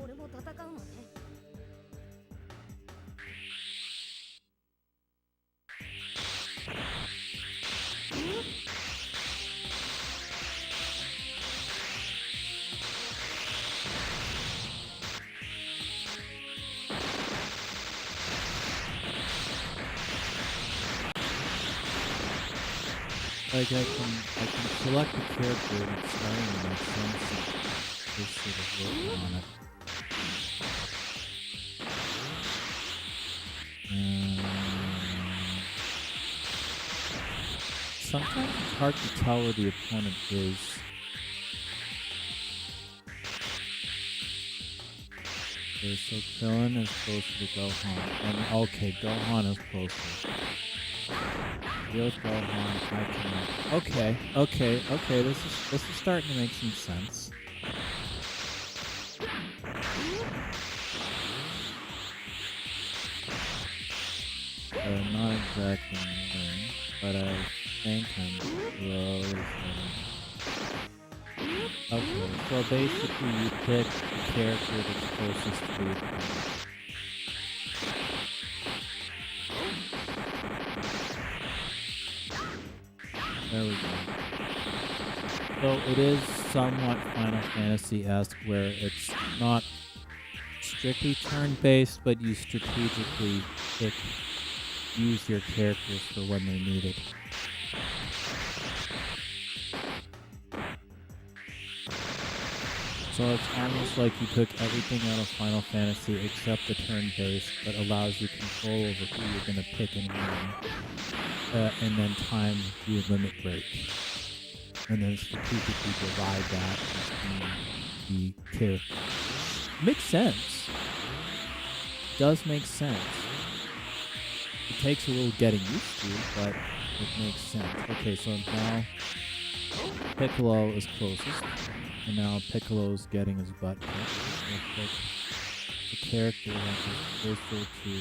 Like I can select a character and it's starting to make sense and just sort of working on it. Sometimes it's hard to tell where the opponent is. Okay, so Krillin is closer to Gohan. And okay, Gohan is closer. Here's Gohan, I can... Okay, this is starting to make some sense. Not exactly moving, but I think I'm close. Okay, so basically you pick the character that's closest to you. There we go. So it is somewhat Final Fantasy-esque where it's not strictly turn-based, but you strategically use your characters for when they're needed. So it's almost like you took everything out of Final Fantasy except the turn-based, but allows you control over who you're going to pick and when, and then time your limit break. And then strategically divide that between the characters. Makes sense. Does make sense. It takes a little getting used to, but it makes sense. Okay, so now Piccolo is closest, and now Piccolo's getting his butt kicked. We'll pick the character that is closer to...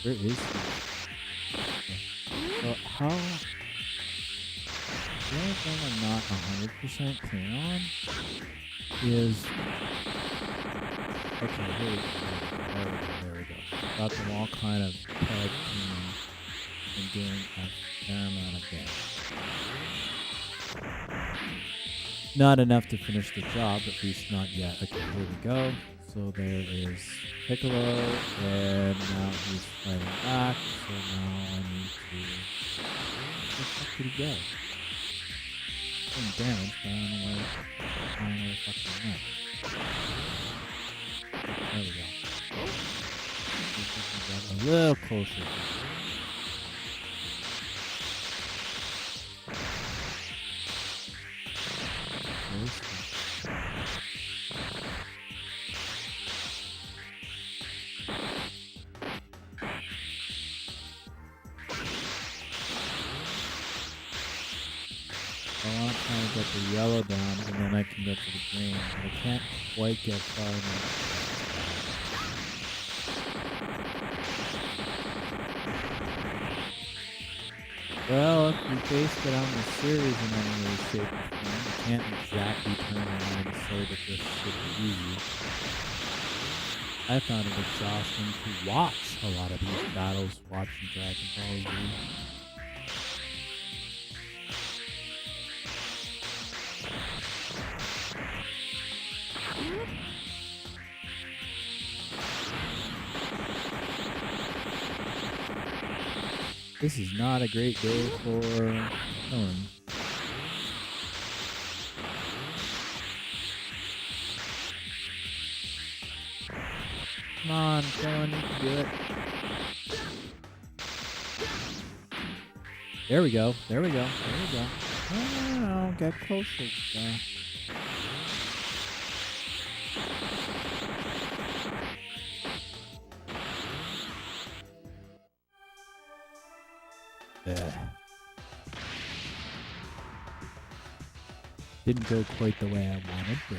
Where is he? So how... The only thing I'm not 100% clear on is... Okay, here we go. There we go. Got them all kind of tag teaming and doing a fair amount of damage. Not enough to finish the job, at least not yet. Okay, here we go. So there is Piccolo, and now he's fighting back. So now I need to... Where the fuck did he go? Doing damage, but I don't know where the fuck he went. There we go. A little closer. I want to try to get the yellow down, and then I can get to the green. But I can't quite get far enough. Well, if we based it on the series in any way, shape, or form, you can't exactly turn around and say that this should be easy. I found it exhausting to watch a lot of these battles, watching Dragon Ball Z. This is not a great day for killing. Come on, Dylan, you can do it. There we go. There we go. There we go. No, get closer. Didn't go quite the way I wanted, but...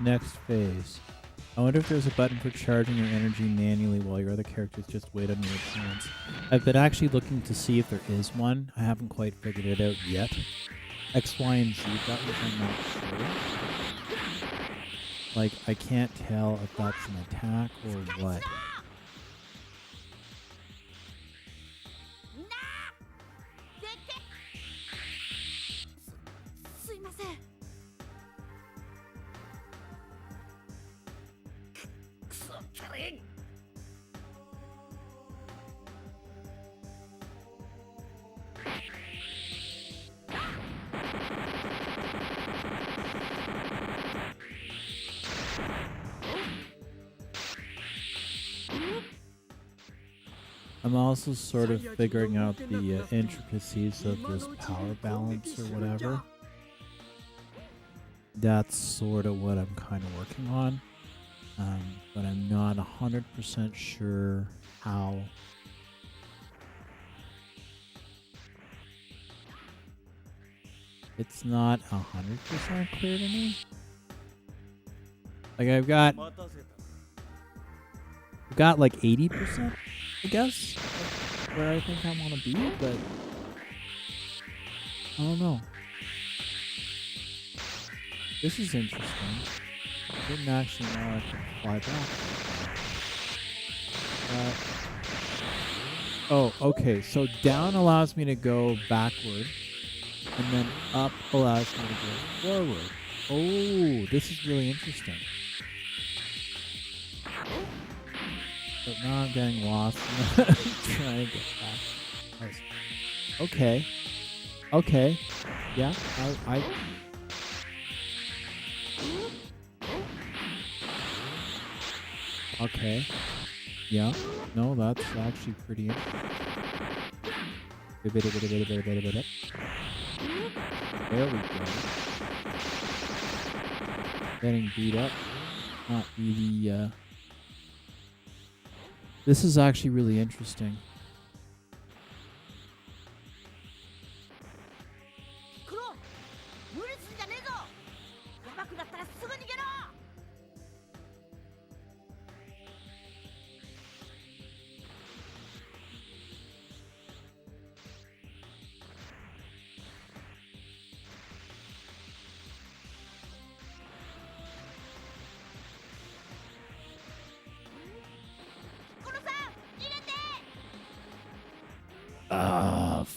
Next phase. I wonder if there's a button for charging your energy manually while your other characters just wait on your chance. I've been actually looking to see if there is one. I haven't quite figured it out yet. X, Y, and Z buttons, I'm not sure. Like, I can't tell if that's an attack or what. I'm also sort of figuring out the intricacies of this power balance or whatever. That's sort of what I'm kind of working on. But I'm not 100% sure how. It's not 100% clear to me. Like I've got like 80%, I guess, where I think I want to be, but I don't know. This is interesting. I didn't actually know I could fly back. Oh, okay. So down allows me to go backward, and then up allows me to go forward. Oh, this is really interesting. But now I'm getting lost. Trying to get back. Okay. Okay. Yeah, I Okay. Yeah. No, that's actually pretty interesting. There we go. Getting beat up. Not really, This is actually really interesting.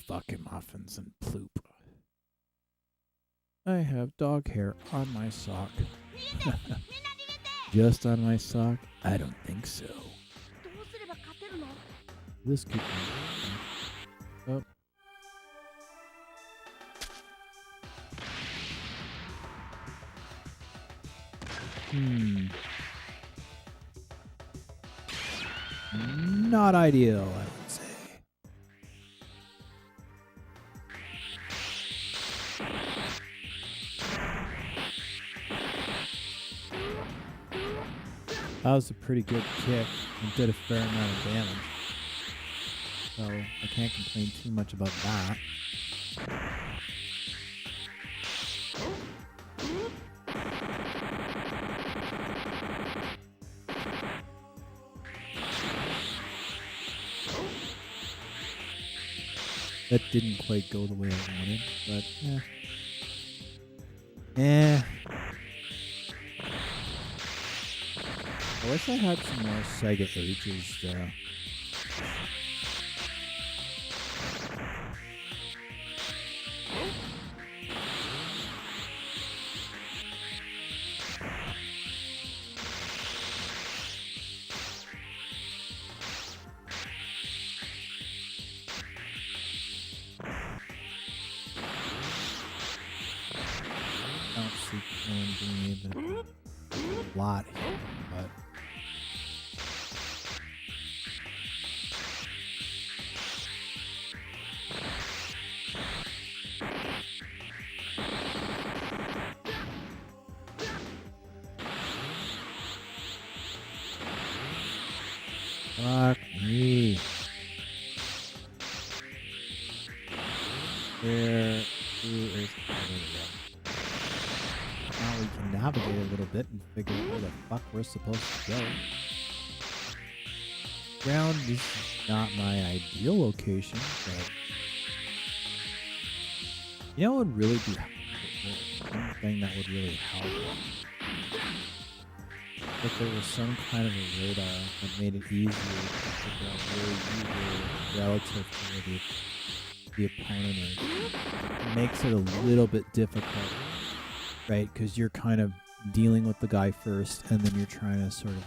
Fucking muffins and ploop. I have dog hair on my sock. Just on my sock? I don't think so. This could be. Oh. Not ideal, I would say. That was a pretty good kick and did a fair amount of damage. So I can't complain too much about that. That didn't quite go the way I wanted, but yeah. I wish I had some more Sega Ages there. I don't see Clone doing a lot here, but fuck me. Where is now we can navigate a little bit and figure out where the fuck we're supposed to go. Ground is not my ideal location, but you know what would really be one thing that would really help? If there was some kind of a radar that made it easier to figure out where you were relative to where the opponent is. It makes it a little bit difficult, right? Because you're kind of dealing with the guy first, and then you're trying to sort of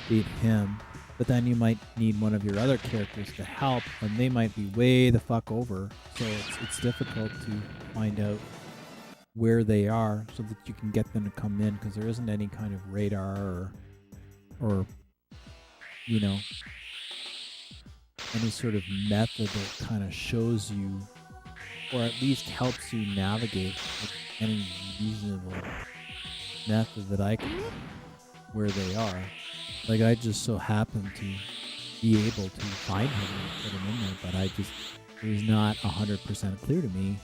beat him. But then you might need one of your other characters to help, and they might be way the fuck over. So it's difficult to find out where they are so that you can get them to come in, because there isn't any kind of radar or you know, any sort of method that kind of shows you, or at least helps you navigate with any reasonable method that I can where they are. Like, I just so happen to be able to find him and put him in there, but it was not 100% clear to me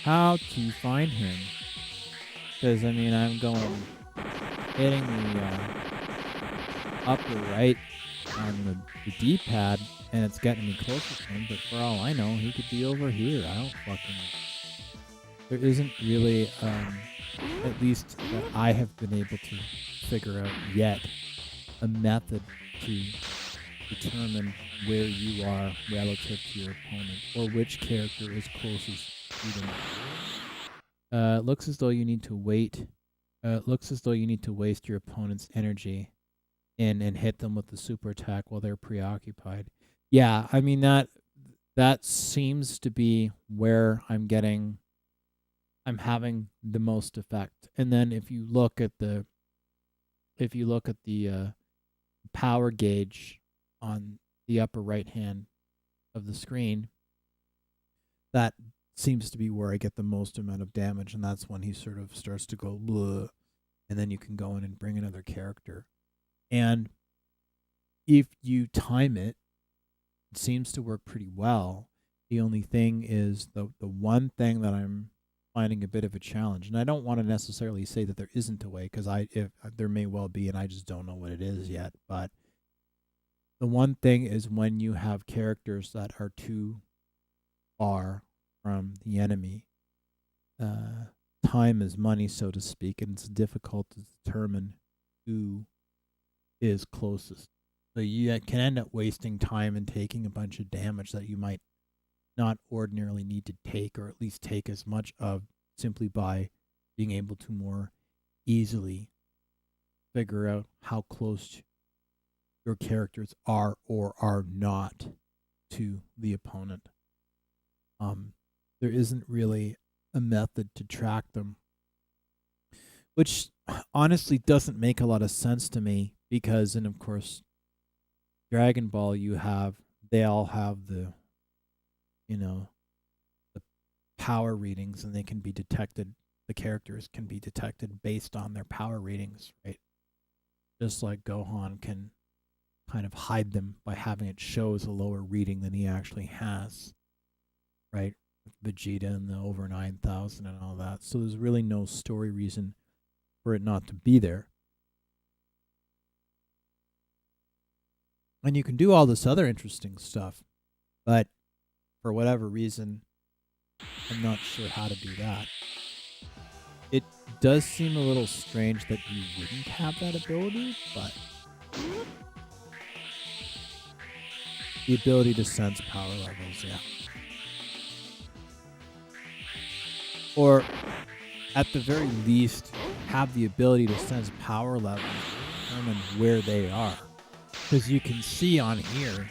how to find him. Because, I mean, I'm going, hitting the upper right on the D-pad, and it's getting me closer to him, but for all I know, he could be over here. I don't fucking know. There isn't really, at least that I have been able to figure out yet, a method to determine where you are relative to your opponent, or which character is closest to them. It looks as though you need to wait. It looks as though you need to waste your opponent's energy and hit them with the super attack while they're preoccupied. Yeah, I mean that seems to be where I'm having the most effect. And then if you look at the power gauge on the upper right hand of the screen, that seems to be where I get the most amount of damage, and that's when he sort of starts to go bleh, and then you can go in and bring another character. And if you time it, it seems to work pretty well. The only thing is the one thing that I'm finding a bit of a challenge, and I don't want to necessarily say that there isn't a way, because if there may well be, and I just don't know what it is yet. But the one thing is when you have characters that are too far from the enemy, time is money, so to speak, and it's difficult to determine who is closest. So you can end up wasting time and taking a bunch of damage that you might not ordinarily need to take, or at least take as much of, simply by being able to more easily figure out how close your characters are or are not to the opponent. There isn't really a method to track them, which honestly doesn't make a lot of sense to me, because, and of course, Dragon Ball, they all have the power readings, and they can be detected. The characters can be detected based on their power readings, right? Just like Gohan can kind of hide them by having it show as a lower reading than he actually has, right? Vegeta and the over 9,000 and all that. So there's really no story reason for it not to be there. And you can do all this other interesting stuff, but for whatever reason, I'm not sure how to do that. It does seem a little strange that you wouldn't have that ability, but the ability to sense power levels, yeah. Or at the very least, have the ability to sense power levels, determine where they are. Because you can see on here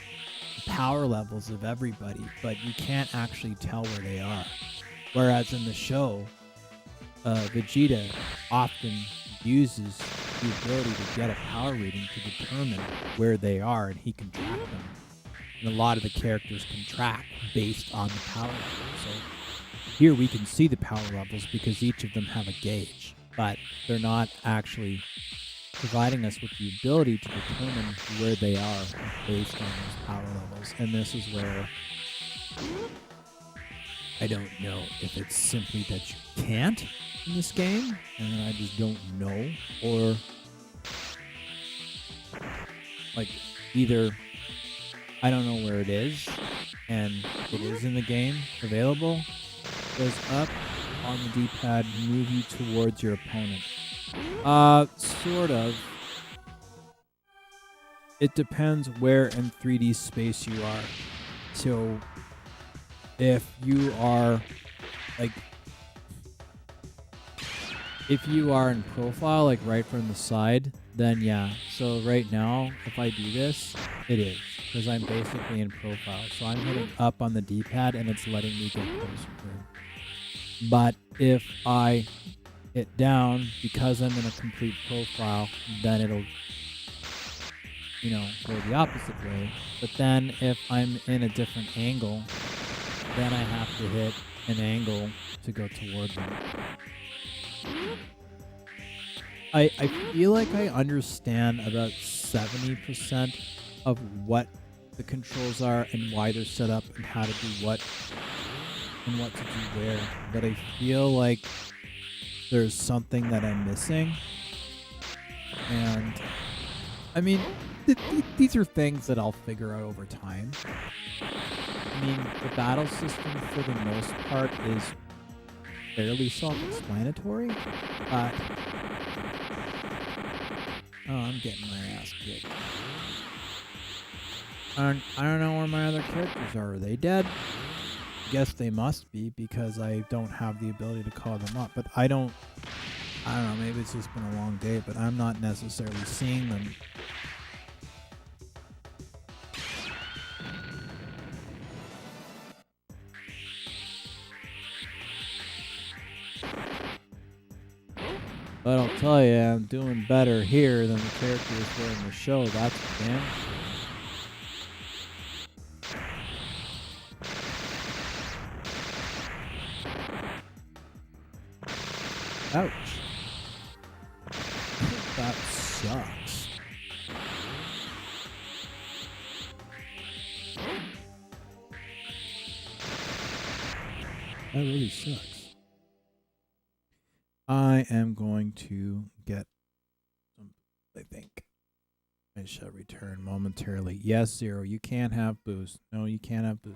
the power levels of everybody, but you can't actually tell where they are. Whereas in the show, Vegeta often uses the ability to get a power reading to determine where they are, and he can track them. And a lot of the characters can track based on the power level. So here we can see the power levels because each of them have a gauge, but they're not actually providing us with the ability to determine where they are based on those power levels. And this is where I don't know if it's simply that you can't in this game, and I just don't know, or like either I don't know where it is, and it is in the game available, goes up on the D-pad, move you towards your opponent. Sort of. It depends where in 3D space you are. So, if you are, if you are in profile, like right from the side, then yeah. So right now, if I do this, it is, because I'm basically in profile. So I'm hitting up on the D-pad, and it's letting me get closer to him. But if I hit down, because I'm in a complete profile, then it'll, go the opposite way. But then if I'm in a different angle, then I have to hit an angle to go toward them. I feel like I understand about 70% of what the controls are and why they're set up and how to do what. and what to do there, but I feel like there's something that I'm missing. And I mean, these are things that I'll figure out over time. I mean, the battle system for the most part is fairly self-explanatory, but oh, I'm getting my ass kicked. I don't know where my other characters are. Are they dead? Guess they must be because I don't have the ability to call them up. But I don't know, maybe it's just been a long day, but I'm not necessarily seeing them. But I'll tell you, I'm doing better here than the characters were in the show, that's for damn sure. Ouch. That sucks. That really sucks. I am going to get some, I think. I shall return momentarily. Yes, Zero, you can't have booze. No, you can't have booze.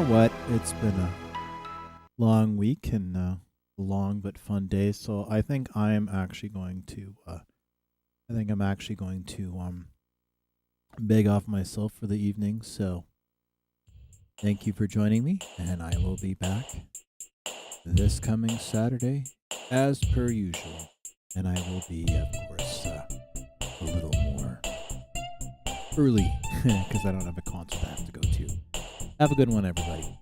know what? It's been a long week and long but fun day. So I think I am actually going to. Beg off myself for the evening. So thank you for joining me, and I will be back this coming Saturday, as per usual. And I will be, of course, a little more early because I don't have a concert I have to go to. Have a good one, everybody.